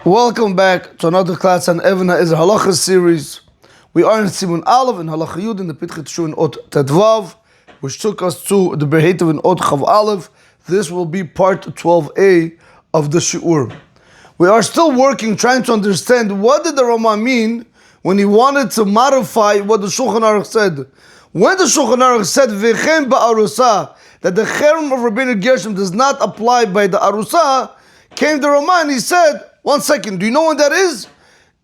Welcome back to another class on Evean Hazaer Halacha series. We are in Siman Aleph in Halacha Yud in the Pitchit Shu in Ot Tedvav, which took us to the Beheitav in Ot Chav Aleph. This will be part 12a of the Shi'ur. We are still working, trying to understand what did the Rama mean when he wanted to modify what the Shulchan Aruch said. When the Shulchan Aruch said V'chein ba'arusa, that the cherem of Rabbeinu Gershom does not apply by the arusa, came the Rama and he said, one second, do you know what that is?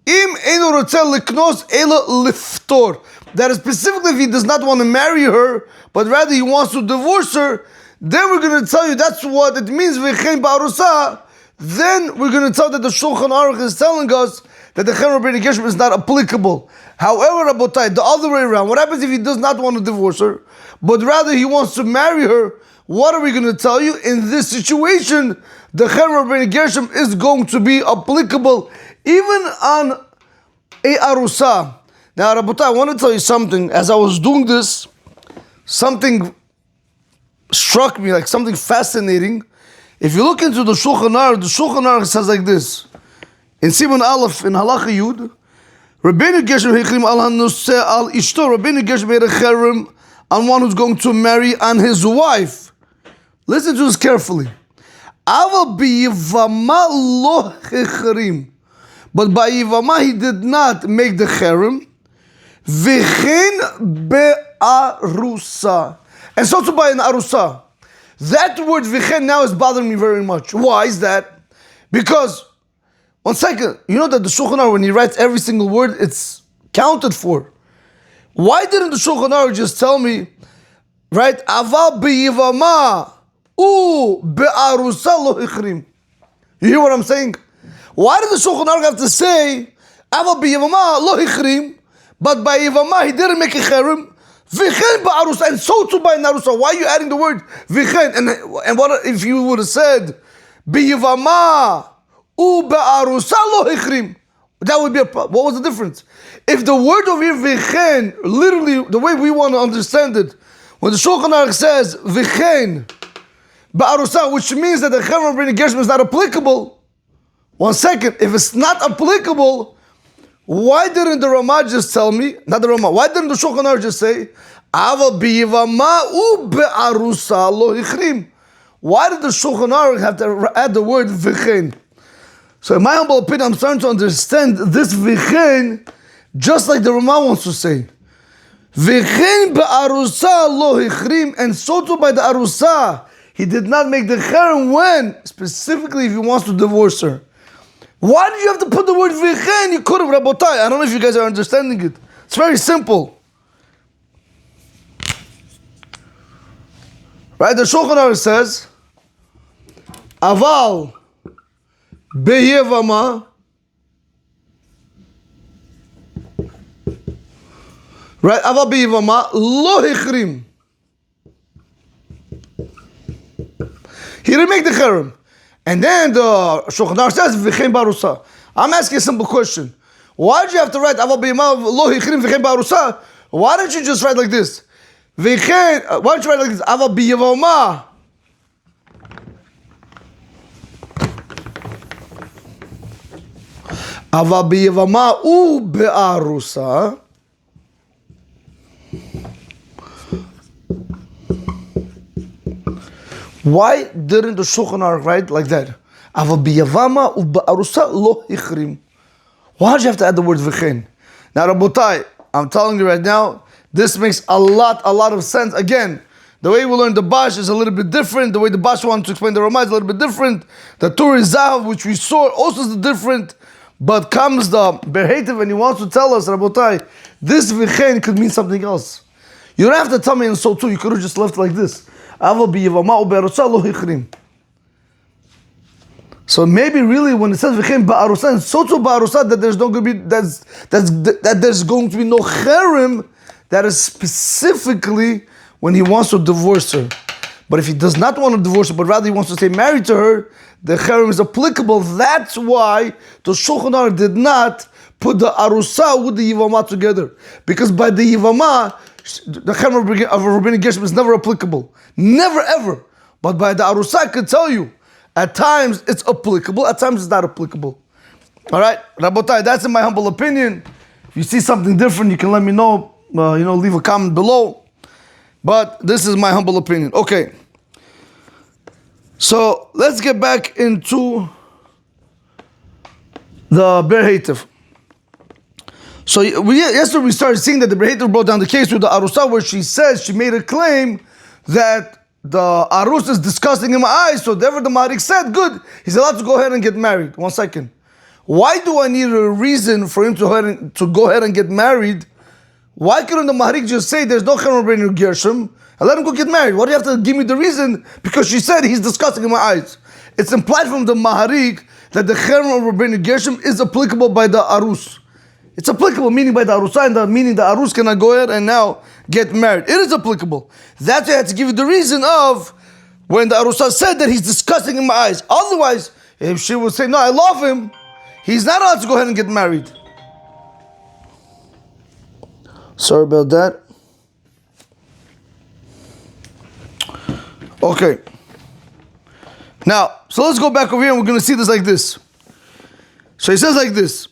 Im einu rotzeh liknos ela liftor. That is specifically if he does not want to marry her, but rather he wants to divorce her, then we're going to tell you that's what it means, v'chein ba'arusa. Then we're going to tell that the Shulchan Aruch is telling us that the cherem of Rabbeinu Gershom is not applicable. However, Rabotai, the other way around, what happens if he does not want to divorce her, but rather he wants to marry her? What are we going to tell you? In this situation, the cherem of Rabbeinu Gershom is going to be applicable even on a arusa. Now, Rabotai, I want to tell you something. As I was doing this, something struck me, like something fascinating. If you look into the Shulchan Aruch says like this. In Siman Aleph, in Halacha Yud, Rabbeinu Gershom hechrim al hanuseh al ishto. Rabbeinu Gershom made a cherem on one who's going to marry on his wife. Listen to this carefully. Aval b'yivama lo hechrim. But by Yivama he did not make the cherem. V'chein be'arusa. And so to by an arusa. That word v'chein now is bothering me very much. Why is that? Because, one second, you know that the Shulchan Aruch, when he writes every single word, it's counted for. Why didn't the Shulchan Aruch just tell me, right? Aval b'yivama u be'arusa lo hichrim. You hear what I'm saying? Why did the Shulchan Aruch have to say aval b'yivama lo hichrim, but by yivama he didn't make a cherem? V'chein ba'arusa, and so too by narusa. Why are you adding the word v'chein? And what if you would have said b'yivama u be'arusa lo hichrim? That would be a problem. What was the difference? If the word over here v'chein, literally the way we want to understand it, when the Shulchan Aruch says v'chein ba'arusa, which means that the cherem of Rabbeinu Gershom is not applicable. One second, if it's not applicable, why didn't the Rama just tell me? Not the Rama. Why didn't the Shulchan Aruch just say aval b'yivama u be'arusa lo hichrim? Why did the Shulchan Aruch have to add the word v'chein? So in my humble opinion, I'm starting to understand this v'chein just like the Rama wants to say. V'chein be'arusa lo hichrim, and so too by the arusa, he did not make the cherem when? Specifically if he wants to divorce her. Why did you have to put the word v'chein? You could have, Rabotai. I don't know if you guys are understanding it. It's very simple. Right? The Shulchan Aruch says, aval b'yivama, right? Aval b'yivama lo hichrim. He didn't make the cherem. And then the Shulchan Aruch says v'chein ba'arusa. I'm asking a simple question. Why did you have to write aval b'yivama lo hichrim v'chein ba'arusa? Why don't you just write like this? V'chein. Why don't you write like this? Aval b'yivama. Aval b'yivama u be'arusa. Why didn't the Shulchan Aruch write like that? Aval b'yivama u be'arusa lo hichrim. Why did you have to add the word v'chein? Now, Rabotai, I'm telling you right now, this makes a lot of sense. Again, the way we learn the Bash is a little bit different. The way the Bash wanted to explain the Rama is a little bit different. The Tur Zahav, which we saw, also is different. But comes the Beheitav and he wants to tell us, Rabotai, this v'chein could mean something else. You don't have to tell me and so too. You could have just left like this. Aval b'yivama u be'arusa lo hichrim. So maybe really when it says v'chein ba'arusa and so too ba'arusa, that there's not going to be that there's going to be no cherem, that is specifically when he wants to divorce her. But if he does not want to divorce her, but rather he wants to stay married to her, the cherem is applicable. That's why the Shulchan Aruch did not put the arusa with the yivama together, because by the yivama, the cherem of Rabbeinu Gershom is never applicable, never ever. But by the arusa, I could tell you, at times it's applicable, at times it's not applicable. All right, Rabotai, that's in my humble opinion. If you see something different, you can let me know. Leave a comment below. But this is my humble opinion. Okay. So let's get back into the Ber Heitev. So yesterday we started seeing that the Ber Heitev brought down the case with the Arusa, where she says she made a claim that the Arus is disgusting in my eyes. So therefore the Maharik said, good, he's allowed to go ahead and get married. 1 second. Why do I need a reason for him to go ahead and get married? Why couldn't the Maharik just say there's no Cherem Rabbeinu Gershom and let him go get married? Why do you have to give me the reason? Because she said he's disgusting in my eyes. It's implied from the Maharik that the Cherem of Rabbeinu Gershom is applicable by the Arus. It's applicable, meaning by the Arusa, and meaning the Arus cannot go ahead and now get married. It is applicable. That's why I had to give you the reason of when the Arusa said that he's disgusting in my eyes. Otherwise, if she would say, no, I love him, he's not allowed to go ahead and get married. Sorry about that. Okay. Now, so let's go back over here and we're going to see this like this. So he says like this.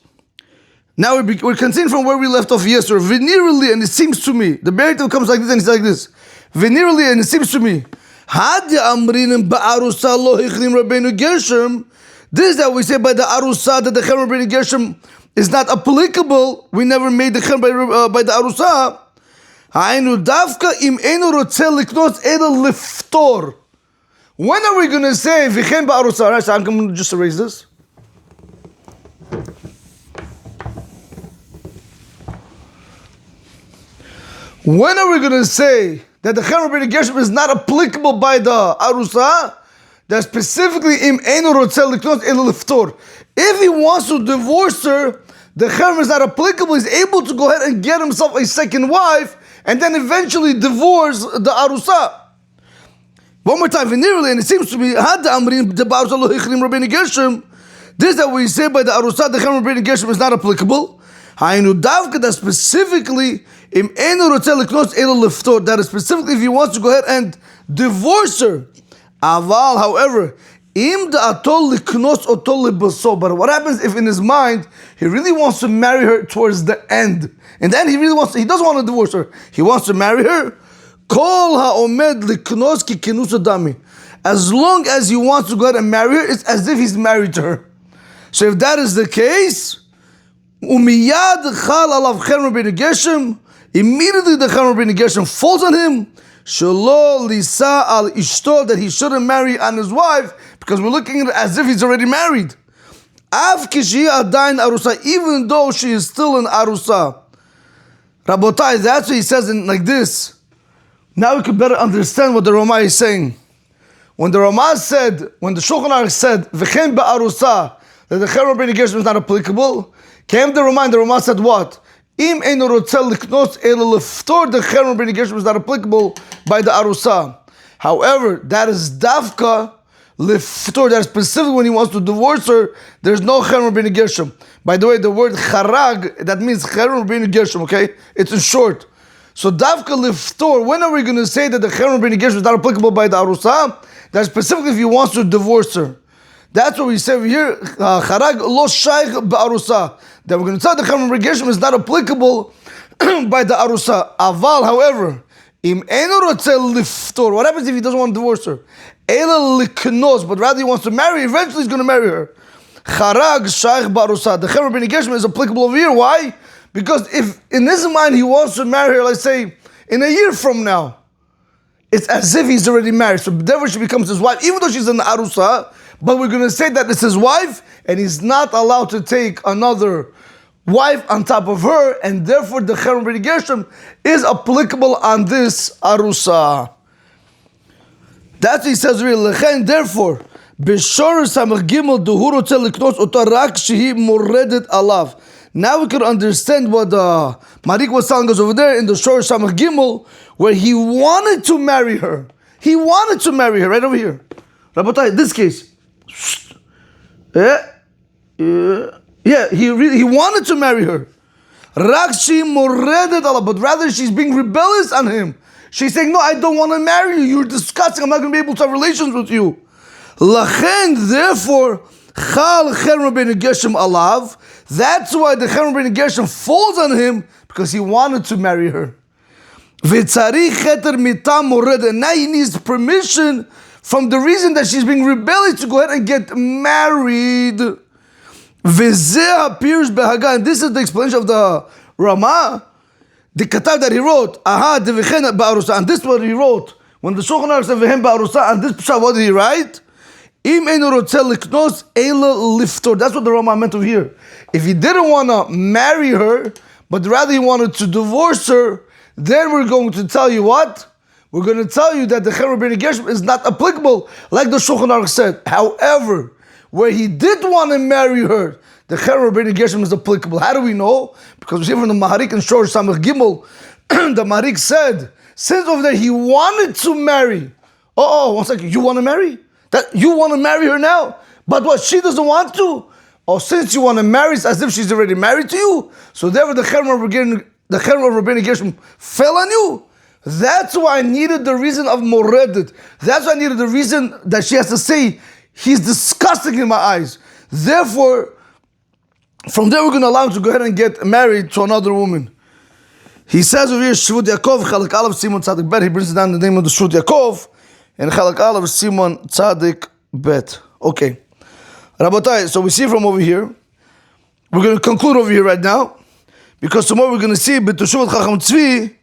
Now we're continuing from where we left off yesterday. Veneerally, and it seems to me, the Ber Heitev comes like this and it's like this. Veneerally, and it seems to me, this is that we say by the Arusa that the Cherem Rabbeinu Gershom is not applicable. We never made the Cherem by the Arusa. When are we going to say Vichem ba'arusa? Right, so I'm going to just erase this. When are we going to say that the Cherem Rabbeinu Gershom is not applicable by the Arusa? That specifically im einu rotzeh liknos ela liftor. If he wants to divorce her, the Cherem is not applicable. He's able to go ahead and get himself a second wife and then eventually divorce the Arusa. One more time, veneerally, and it seems to be had the amrim the ba'arusa lo hichlim Rabbeinu Gershom. This that we say by the Arusa the Cherem Rabbeinu Gershom is not applicable. Hainu davka, that specifically im einu rotzeh liknos ela liftor. That is specifically if he wants to go ahead and divorce her. Aval, however, im da atol liknos otol libaso. But what happens if in his mind he really wants to marry her towards the end, and then he doesn't want to divorce her. He wants to marry her. Kol haomed liknos ki kinus adami. As long as he wants to go ahead and marry her, it's as if he's married to her. So if that is the case, umiyad chal alav Cherem Rabbeinu Gershom. Immediately the Cherem Rabbeinu Gershom falls on him. Shelo lisa al ishto, that he shouldn't marry on his wife, because we're looking at it as if he's already married. Av kishi adain arusa, even though she is still an arusa. Rabotai, that's what he says in like this. Now we can better understand what the Ramah is saying. When the Ramah said, when the Shulchan Aruch said v'chen ba'arusa, that the Cherem Rabbeinu Gershom is not applicable, came the Ramah and the Ramah said what? Im einu rotzeh liknos ela liftor, the Cherem Rabbeinu Gershom is not applicable by the Arusa. However, that is dafka liftor, that is specific when he wants to divorce her, there's no Cherem Rabbeinu Gershom. By the way, the word charag, that means Cherem Rabbeinu Gershom, okay? It's in short. So dafka liftor, when are we going to say that the Cherem Rabbeinu Gershom is not applicable by the Arusa? That's specifically if he wants to divorce her. That's what we say over here, charag lo shaykh ba'arusa. That we're going to tell the Cherem Rabbeinu Gershom is not applicable by the Arusa. Aval, however, im einu rotzeh liftor. What happens if he doesn't want to divorce her? Ela liknos, but rather he wants to marry. Eventually he's going to marry her. Charag shaykh ba'arusa. The Cherem Rabbeinu Gershom is applicable over here. Why? Because if in his mind he wants to marry her, let's say in a year from now, it's as if he's already married. So therefore she becomes his wife, even though she's an Arusa. But we're going to say that it's his wife, and he's not allowed to take another wife on top of her, and therefore the Cherem Rabbeinu Gershom is applicable on this Arusa. That's what he says really. Therefore, B'shor Samach Gimel Duhu Rotzeh Liknos Ota Rak Shehi Moredet Alav. Now we can understand what Marik was telling us over there in the Shor Samach Gimel, where he wanted to marry her. He wanted to marry her, right over here. Rabotai, this case. He wanted to marry her. Rakshi moredet Allah, but rather she's being rebellious on him. She's saying, no, I don't want to marry you. You're disgusting. I'm not going to be able to have relations with you. Lachen, therefore, Chal Chen Rabbeinu Gershom alav. That's why the Chen Rabbeinu Gershom falls on him, because he wanted to marry her. V'tzarich heter mitam mored, and now he needs permission from the reason that she's being rebellious to go ahead and get married. V'zeh appears behaga, and this is the explanation of the Ramah, the Katav that he wrote. Aha devichen ba'arusa, and this is what he wrote when the Shulchan Aruch said vehem ba'arusa. And this Pshat, what did he write? Im einu rotzeh liknos eila liftor. That's what the Ramah meant over here. If he didn't want to marry her, but rather he wanted to divorce her, then we're going to tell you what? We're going to tell you that the Chen Rabbeinu Gershom is not applicable, like the Shulchan Aruch said. However, where he did want to marry her, the Chen Rabbeinu Gershom is applicable. How do we know? Because we see from the Maharik and Shor Samach Gimel, the Maharik said, since over there he wanted to marry. Oh, 1 second, you want to marry? That you want to marry her now? But what, she doesn't want to? Oh, since you want to marry, it's as if she's already married to you. So therefore the Chen Rabbeinu Gershom fell on you. That's why I needed the reason of moredet. That's why I needed the reason that she has to say, he's disgusting in my eyes. Therefore, from there we're going to allow him to go ahead and get married to another woman. He says over here, Shevut Yakov, Chalak Aleph Siman Tzadik Bet. He brings it down the name of the Shevut Yakov, and Chalak Aleph Siman Tzadik Bet. Okay. Rabotai, so we see from over here, we're going to conclude over here right now, because tomorrow we're going to see, B'Teshuvot Chacham Tzvi,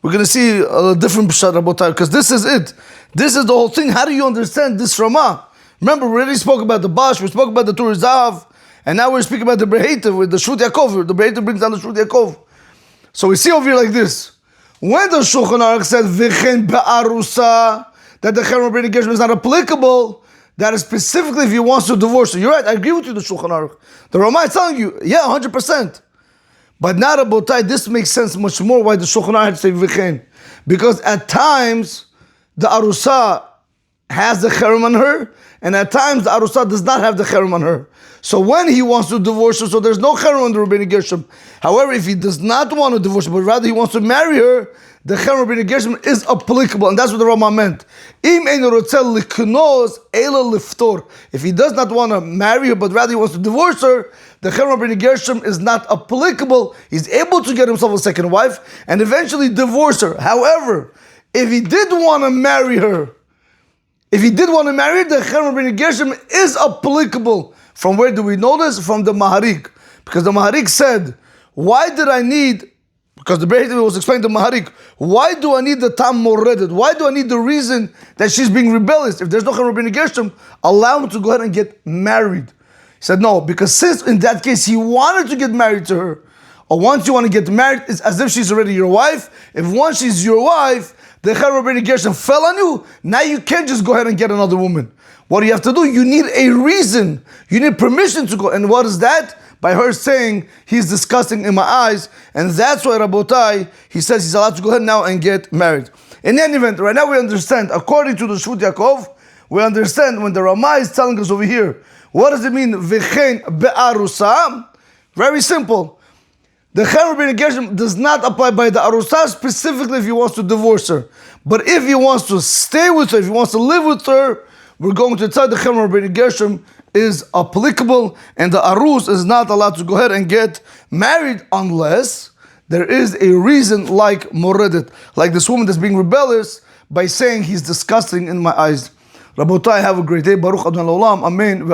we're going to see a different Pshat, Rabotai, because this is it. This is the whole thing. How do you understand this Ramah? Remember, we already spoke about the Bash, we spoke about the Tur Zav, and now we're speaking about the Breheita with the Shevut Yakov. The Breheita brings down the Shevut Yakov. So we see over here like this. When the Shulchan Aruch said, V'chen ba'arusa, that the Chen Rabbeinu Gershom is not applicable, that is specifically if he wants to divorce her. You're right, I agree with you, the Shulchan Aruch. The Ramah is telling you, yeah, 100%. But now, Rabotai, this makes sense much more why the Shulchan Aruch had to say V'chen. Because at times, the Arusa has the cherem on her, and at times the Arusa does not have the cherem on her. So when he wants to divorce her, so there's no cherem on the Rabbeinu Gershom. However, if he does not want to divorce her, but rather he wants to marry her, the cherem Rabbeinu Gershom is applicable, and that's what the Ramah meant. Im einu rotzeh liknos ela liftor. If he does not want to marry her, but rather he wants to divorce her, the cherem Rabbeinu Gershom is not applicable. He's able to get himself a second wife and eventually divorce her. However, if he did want to marry her, the cherem Rabbeinu Gershom is applicable. From where do we know this? From the Maharik. Because the Maharik said, why did I need, because the Breheita was explaining to Maharik, why do I need the Tam Moredet? Why do I need the reason that she's being rebellious? If there's no cherem Rabbeinu Gershom, allow him to go ahead and get married. He said, no, because since in that case he wanted to get married to her, or once you want to get married, it's as if she's already your wife. If once she's your wife, the cherem Rabbeinu Gershom fell on you, now you can't just go ahead and get another woman. What do you have to do? You need a reason. You need permission to go. And what is that? By her saying, he's disgusting in my eyes. And that's why, Rabotai, he says he's allowed to go ahead now and get married. In any event, right now we understand, according to the Shevut Yakov, we understand when the Ramah is telling us over here, what does it mean, V'chen be'arusa? Very simple. The cherem Rabbeinu Gershom does not apply by the Arusa specifically if he wants to divorce her. But if he wants to stay with her, if he wants to live with her, we're going to tell the cherem Rabbeinu Gershom is applicable, and the Arus is not allowed to go ahead and get married unless there is a reason like Moredet, like this woman that's being rebellious by saying he's disgusting in my eyes. Rabotai, have a great day. Baruch Adonai Olam. Amen.